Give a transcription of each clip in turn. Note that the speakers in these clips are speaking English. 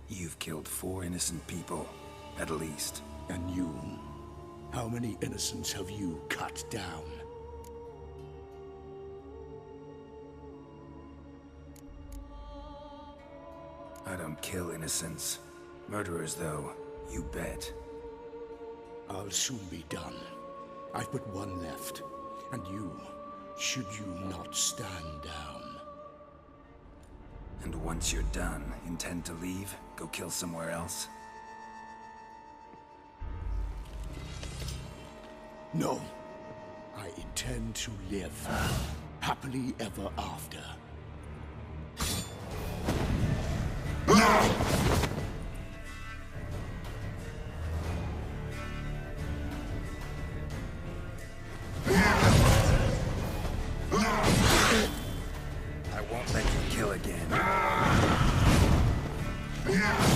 You've killed 4 innocent people, at least. And you? How many innocents have you cut down? I don't kill innocents. Murderers, though, you bet. I'll soon be done. I've but one left. And you, should you not stand down. And once you're done, intend to leave? Go kill somewhere else? No. I intend to live. Happily ever after. I won't let you kill again. Damn it.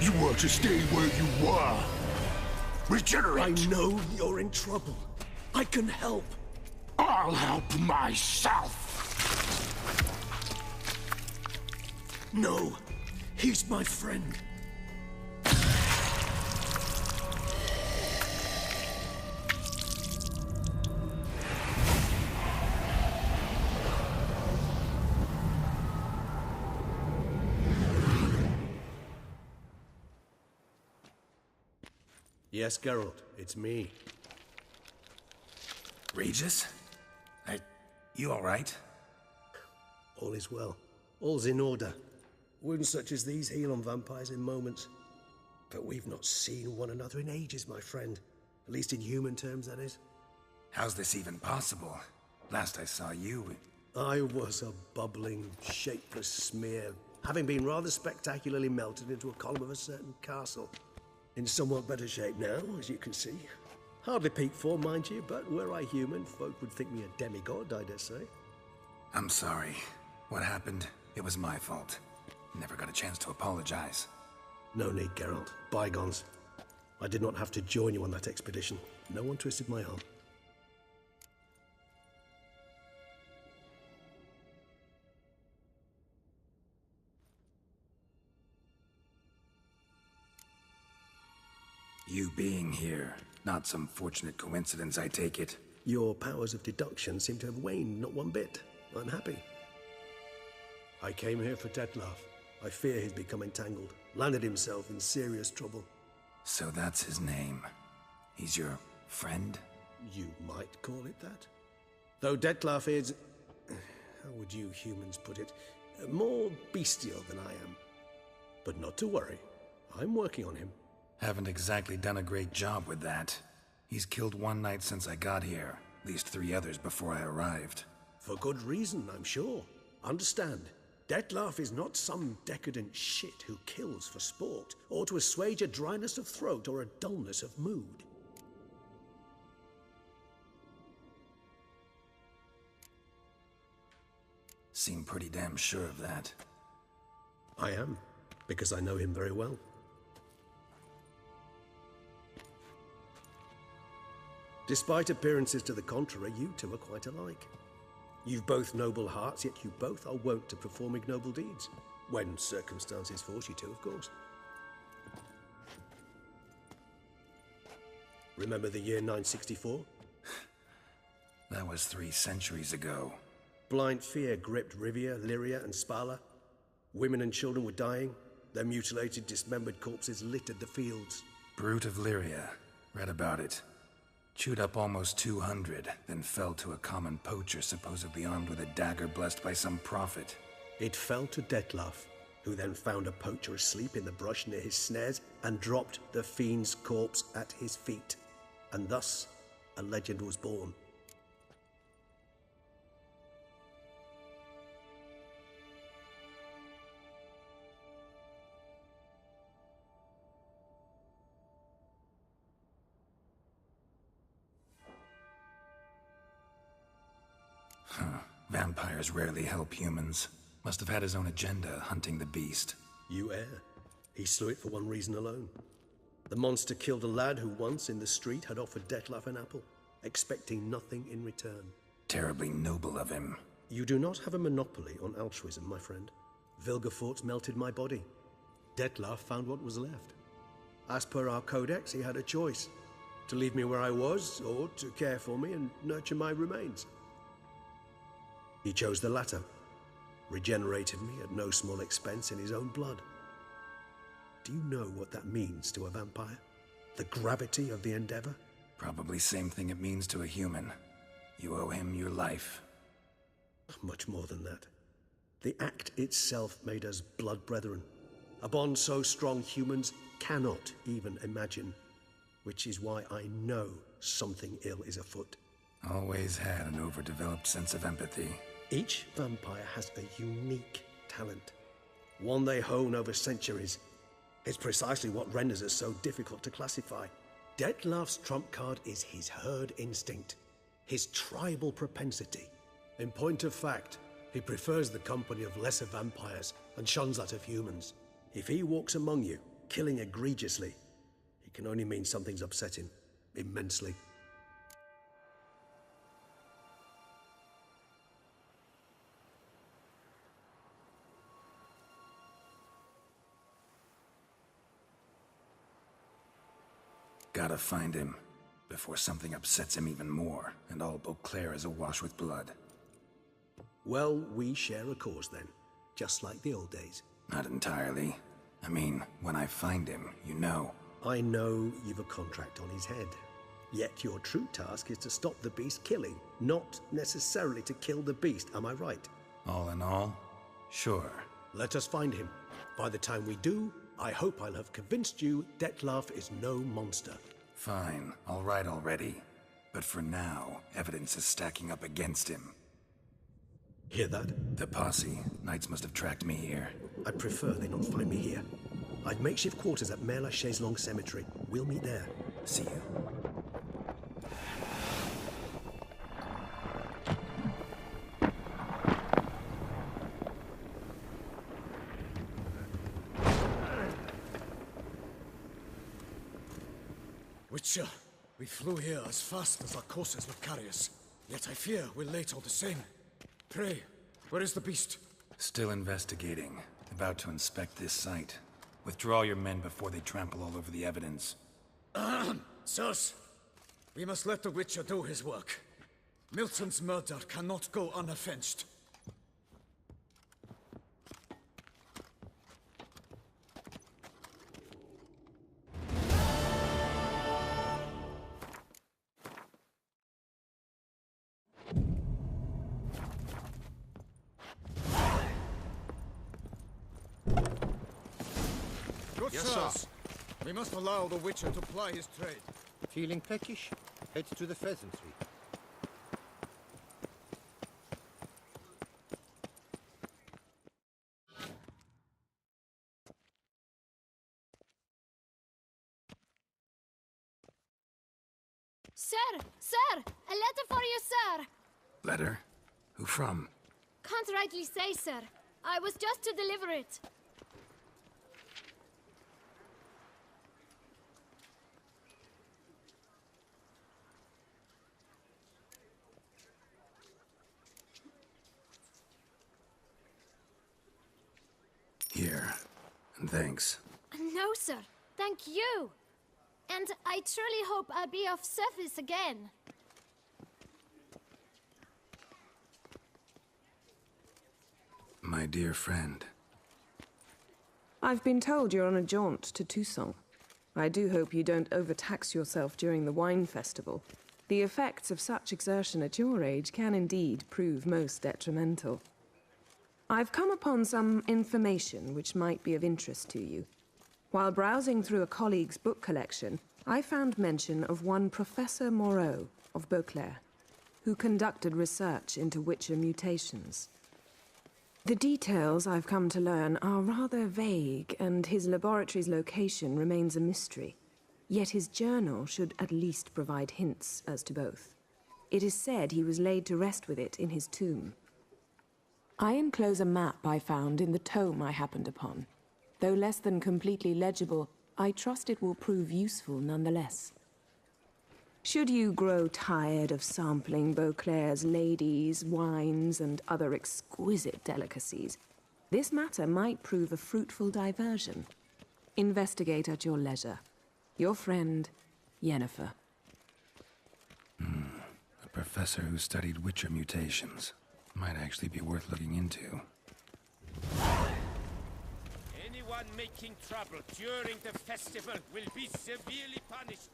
You were to stay where you were. Regenerate! I know you're in trouble. I can help. I'll help myself! No, he's my friend. Yes, Geralt, it's me. Regis? You alright? All is well. All's in order. Wounds such as these heal on vampires in moments. But we've not seen one another in ages, my friend. At least in human terms, that is. How's this even possible? Last I saw you... I was a bubbling, shapeless smear, having been rather spectacularly melted into a column of a certain castle. In somewhat better shape now, as you can see. Hardly peak form, mind you, but were I human, folk would think me a demigod, I dare say. I'm sorry. What happened, it was my fault. Never got a chance to apologize. No need, Geralt. Bygones. I did not have to join you on that expedition. No one twisted my arm. You being here, not some fortunate coincidence, I take it. Your powers of deduction seem to have waned not one bit. I'm happy. I came here for Detlef. I fear he's become entangled, landed himself in serious trouble. So that's his name. He's your friend? You might call it that. Though Detlef is... how would you humans put it? More bestial than I am. But not to worry. I'm working on him. Haven't exactly done a great job with that. He's killed one knight since I got here. At least 3 others before I arrived. For good reason, I'm sure. Understand, Detlef is not some decadent shit who kills for sport, or to assuage a dryness of throat or a dullness of mood. Seem pretty damn sure of that. I am, because I know him very well. Despite appearances to the contrary, you two are quite alike. You've both noble hearts, yet you both are wont to perform ignoble deeds. When circumstances force you to, of course. Remember the year 964? That was 3 centuries ago. Blind fear gripped Rivia, Lyria, and Spala. Women and children were dying. Their mutilated, dismembered corpses littered the fields. Brute of Lyria. Read about it. Chewed up almost 200, then fell to a common poacher supposedly armed with a dagger blessed by some prophet. It fell to Detlef, who then found a poacher asleep in the brush near his snares and dropped the fiend's corpse at his feet. and thus a legend was born. Vampires rarely help humans. Must have had his own agenda, hunting the beast. You err. He slew it for one reason alone. The monster killed a lad who once in the street had offered Dettlaff an apple, expecting nothing in return. Terribly noble of him. You do not have a monopoly on altruism, my friend. Vilgefortz melted my body. Dettlaff found what was left. As per our codex, he had a choice: to leave me where I was, or to care for me and nurture my remains. He chose the latter, regenerated me at no small expense in his own blood. Do you know what that means to a vampire? The gravity of the endeavor? Probably same thing it means to a human. You owe him your life. Much more than that. The act itself made us blood brethren. A bond so strong humans cannot even imagine. Which is why I know something ill is afoot. Always had an overdeveloped sense of empathy. Each vampire has a unique talent. One they hone over centuries. It's precisely what renders us so difficult to classify. Dettlaff's trump card is his herd instinct, his tribal propensity. In point of fact, he prefers the company of lesser vampires and shuns that of humans. If he walks among you, killing egregiously, it can only mean something's upset him immensely. Gotta find him, before something upsets him even more, and all Beauclair is awash with blood. Well, we share a cause then, just like the old days. Not entirely. I mean, when I find him, you know. I know you've a contract on his head. Yet your true task is to stop the beast killing, not necessarily to kill the beast, am I right? All in all, sure. Let us find him. By the time we do, I hope I'll have convinced you Dettlaff is no monster. Fine, all right already. But for now, evidence is stacking up against him. Hear that? The posse. Knights must have tracked me here. I'd prefer they not find me here. I've makeshift quarters at Mère Lachaise Long Cemetery. We'll meet there. See you. Witcher, we flew here as fast as our courses would carry us. Yet I fear we're late all the same. Pray, where is the beast? Still investigating. About to inspect this site. Withdraw your men before they trample all over the evidence. Sirs, we must let the Witcher do his work. Milton's murder cannot go unavenged. Yes, sirs. We must allow the Witcher to ply his trade. Feeling peckish? Head to the pheasantry. Sir! Sir! A letter for you, sir! Letter? Who from? Can't rightly say, sir. I was just to deliver it. Here. And thanks. No, sir. Thank you. And I truly hope I'll be of service again. My dear friend. I've been told you're on a jaunt to Toussaint. I do hope you don't overtax yourself during the wine festival. The effects of such exertion at your age can indeed prove most detrimental. I've come upon some information which might be of interest to you. While browsing through a colleague's book collection, I found mention of one Professor Moreau of Beauclair, who conducted research into Witcher mutations. The details I've come to learn are rather vague, and his laboratory's location remains a mystery. Yet his journal should at least provide hints as to both. It is said he was laid to rest with it in his tomb. I enclose a map I found in the tome I happened upon. Though less than completely legible, I trust it will prove useful nonetheless. Should you grow tired of sampling Beauclair's ladies, wines, and other exquisite delicacies, this matter might prove a fruitful diversion. Investigate at your leisure. Your friend, Yennefer. A professor who studied Witcher mutations. Might actually be worth looking into. Anyone making trouble during the festival will be severely punished.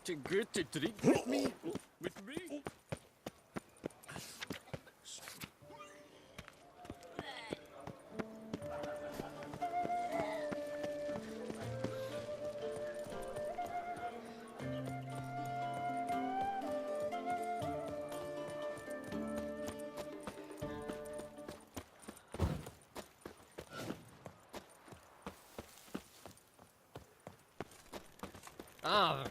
To get to drink with me? With me? Ah,